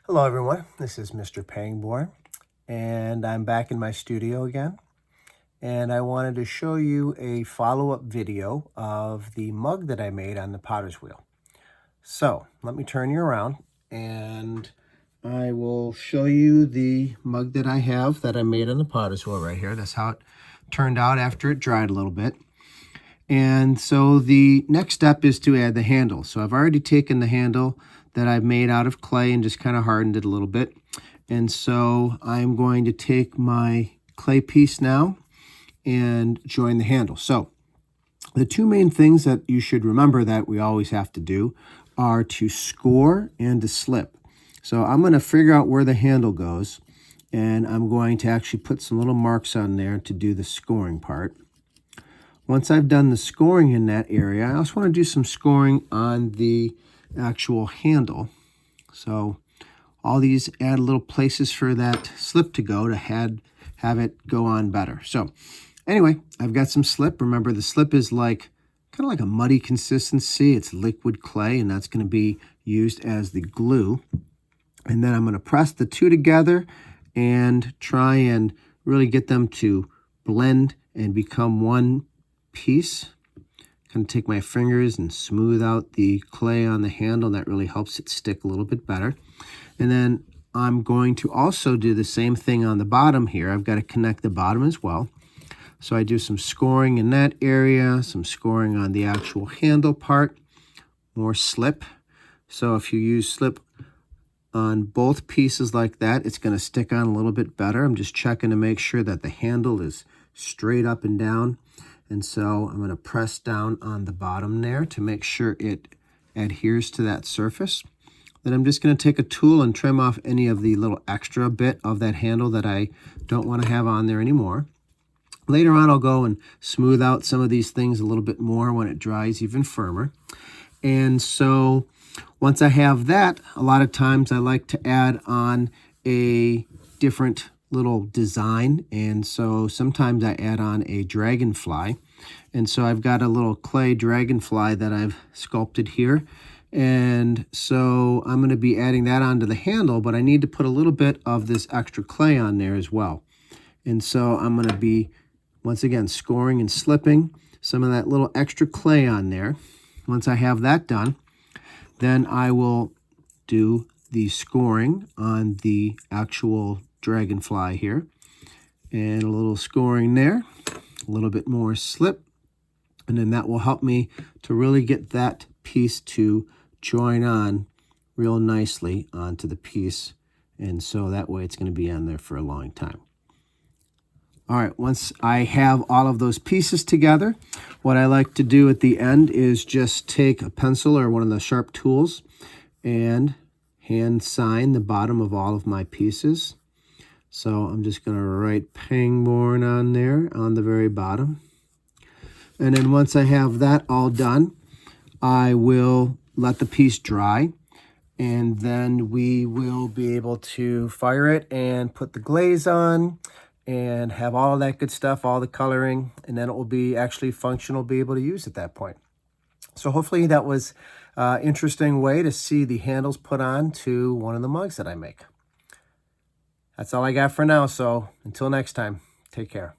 Hello everyone, this is Mr. Pangborn, and I'm back in my studio again, and I wanted to show you a follow-up video of the mug that I made on the potter's wheel. So let me turn you around and I will show you the mug that I have that I made on the potter's wheel right here. That's how it turned out after it dried a little bit. And so the next step is to add the handle. So I've already taken the handle that I've made out of clay and just kind of hardened it a little bit. And so I'm going to take my clay piece now and join the handle. So the two main things that you should remember that we always have to do are to score and to slip. So I'm going to figure out where the handle goes, and I'm going to actually put some little marks on there to do the scoring part. Once I've done the scoring in that area, I also want to do some scoring on the actual handle. So all these add little places for that slip to go to have it go on better. So anyway, I've got some slip. Remember, the slip is like kind of like a muddy consistency. It's liquid clay, and that's going to be used as the glue. And then I'm going to press the two together and try and really get them to blend and become one piece. Kind of take my fingers and smooth out the clay on the handle. That really helps it stick a little bit better. And then I'm going to also do the same thing on the bottom here. I've got to connect the bottom as well. So I do some scoring in that area, some scoring on the actual handle part, more slip. So if you use slip on both pieces like that, it's going to stick on a little bit better. I'm just checking to make sure that the handle is straight up and down. And so I'm going to press down on the bottom there to make sure it adheres to that surface. Then I'm just going to take a tool and trim off any of the little extra bit of that handle that I don't want to have on there anymore. Later on, I'll go and smooth out some of these things a little bit more when it dries even firmer. And so once I have that, a lot of times I like to add on a different little design, and so sometimes I add on a dragonfly. And so I've got a little clay dragonfly that I've sculpted here, and so I'm going to be adding that onto the handle, but I need to put a little bit of this extra clay on there as well. And so I'm going to be once again scoring and slipping some of that little extra clay on there. Once I have that done, then I will do the scoring on the actual dragonfly here, and a little scoring there, a little bit more slip, and then that will help me to really get that piece to join on real nicely onto the piece, and so that way it's going to be on there for a long time. All right, once I have all of those pieces together, what I like to do at the end is just take a pencil or one of the sharp tools and hand sign the bottom of all of my pieces. So I'm just going to write Pangborn on there on the very bottom. And then once I have that all done, I will let the piece dry. And then we will be able to fire it and put the glaze on and have all of that good stuff, all the coloring. And then it will be actually functional, be able to use at that point. So hopefully that was an interesting way to see the handles put on to one of the mugs that I make. That's all I got for now, so until next time, take care.